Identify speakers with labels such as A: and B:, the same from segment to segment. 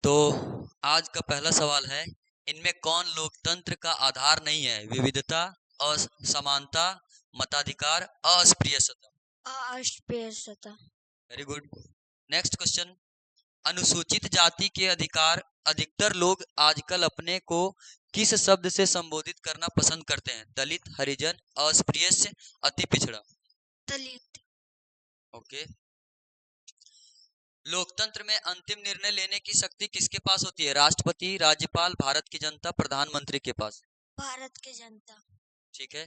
A: तो आज का पहला सवाल है, इनमें कौन लोकतंत्र का आधार नहीं है? विविधता, असमानता, मताधिकार, अस्पृश्यता।
B: अस्पृश्यता।
A: Very good. नेक्स्ट क्वेश्चन, अनुसूचित जाति के अधिकार अधिकतर लोग आजकल अपने को किस शब्द से संबोधित करना पसंद करते हैं? दलित, हरिजन, अस्पृश्य, अति पिछड़ा।
B: दलित।
A: ओके। लोकतंत्र में अंतिम निर्णय लेने की शक्ति किसके पास होती है? राष्ट्रपति, राज्यपाल, भारत की जनता, प्रधानमंत्री के पास?
B: भारत की जनता।
A: ठीक है।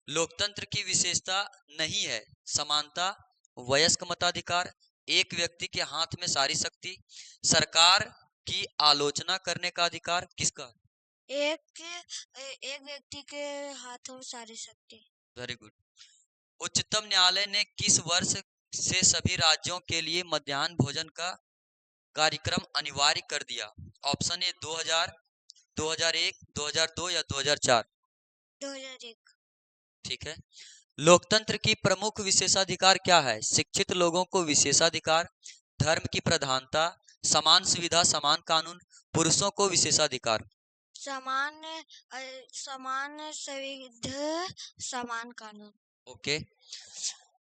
A: लोकतंत्र की विशेषता नहीं है समानता, वयस्क मताधिकार, एक व्यक्ति के हाथ में सारी शक्ति, सरकार की आलोचना करने का अधिकार, किसका?
B: एक व्यक्ति के हाथों में सारी शक्ति।
A: Very good. उच्चतम न्यायालय ने किस वर्ष से सभी राज्यों के लिए मध्याह्न भोजन का कार्यक्रम अनिवार्य कर दिया? ऑप्शन ए 2000, 2001, 2002 या 2004?
B: 2001।
A: ठीक है। लोकतंत्र की प्रमुख विशेषाधिकार क्या है? शिक्षित लोगों को विशेषाधिकार, धर्म की प्रधानता, समान सुविधा समान कानून, पुरुषों को विशेषाधिकार।
B: समान सुविधा समान कानून।
A: ओके।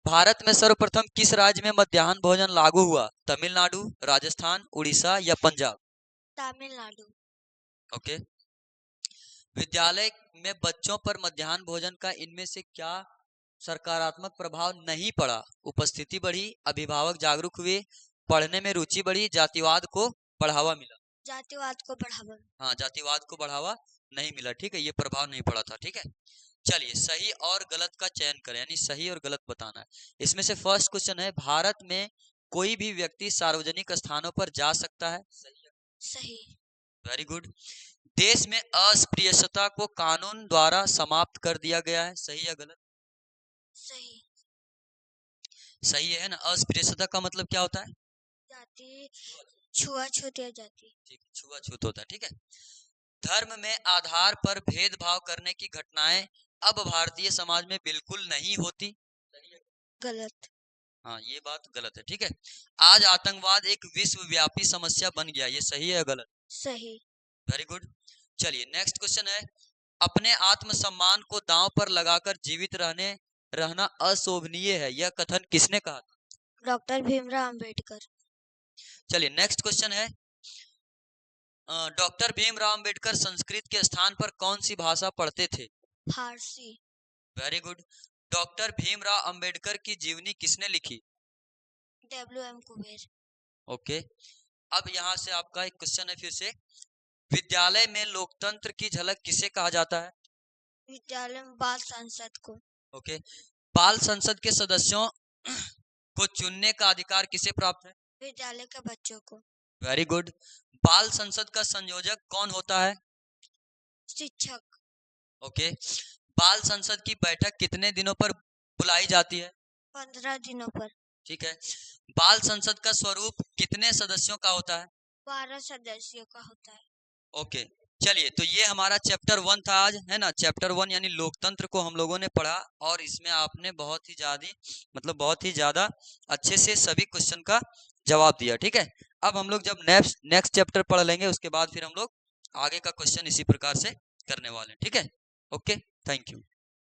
A: भारत में सर्वप्रथम किस राज्य में मध्याह्न भोजन लागू हुआ? तमिलनाडु, राजस्थान, उड़ीसा या पंजाब?
B: तमिलनाडु।
A: ओके। विद्यालय में बच्चों पर मध्याह्न भोजन का इनमें से क्या सकारात्मक प्रभाव नहीं पड़ा? उपस्थिति बढ़ी, अभिभावक जागरूक हुए, पढ़ने में रुचि बढ़ी, जातिवाद को बढ़ावा मिला?
B: जातिवाद को बढ़ावा।
A: हाँ, जातिवाद को बढ़ावा नहीं मिला। ठीक है, ये प्रभाव नहीं पड़ा था। ठीक है, चलिए सही और गलत का चयन करें, यानी सही और गलत बताना है। इसमें से फर्स्ट क्वेश्चन है, भारत में कोई भी व्यक्ति सार्वजनिक स्थानों पर जा सकता है?
B: सही।
A: Very good. देश में अस्पृश्यता को कानून द्वारा समाप्त कर दिया गया है? सही या गलत?
B: सही।
A: सही है ना। अस्पृश्यता का मतलब क्या होता है?
B: जाति छुआछूत या जाति।
A: ठीक, छुआछूत होता है। ठीक है। धर्म में आधार पर भेदभाव करने की घटनाएं अब भारतीय समाज में बिल्कुल नहीं होती?
B: गलत।
A: हाँ, ये बात गलत है। ठीक है। आज आतंकवाद एक विश्वव्यापी समस्या बन गया, ये सही है या गलत?
B: सही।
A: Very good. चलिए नेक्स्ट क्वेश्चन है, अपने आत्मसम्मान को दांव पर लगाकर जीवित रहना अशोभनीय है, यह कथन किसने कहा था?
B: डॉक्टर भीमराव अंबेडकर।
A: चलिए नेक्स्ट क्वेश्चन है, डॉक्टर भीमराव अंबेडकर संस्कृत के स्थान पर कौन सी भाषा पढ़ते थे?
B: Farsi.
A: Very good. Doctor Bhimrao Ambedkar की जीवनी किसने लिखी?
B: W.M. कुबेर।
A: ओके। अब यहाँ से आपका एक क्वेश्चन है फिर से, विद्यालय में लोकतंत्र की झलक किसे कहा जाता है?
B: विद्यालय में बाल संसद को।
A: ओके। बाल संसद के सदस्यों को चुनने का अधिकार किसे प्राप्त है?
B: विद्यालय के बच्चों को।
A: Very good. बाल संसद का संयोजक कौन होता है?
B: शिक्षक।
A: ओके। बाल संसद की बैठक कितने दिनों पर बुलाई जाती है?
B: 15 दिनों पर।
A: ठीक है। बाल संसद का स्वरूप कितने सदस्यों का होता है?
B: 12 सदस्यों का होता है।
A: ओके। चलिए, तो ये हमारा चैप्टर 1 था आज, है ना। चैप्टर 1 यानी लोकतंत्र को हम लोगों ने पढ़ा, और इसमें आपने बहुत ही ज्यादा अच्छे से सभी क्वेश्चन का जवाब दिया। ठीक है। अब हम लोग जब नेक्स्ट चैप्टर पढ़ लेंगे, उसके बाद फिर हम लोग आगे का क्वेश्चन इसी प्रकार से करने वाले हैं। ठीक है। Okay, thank you.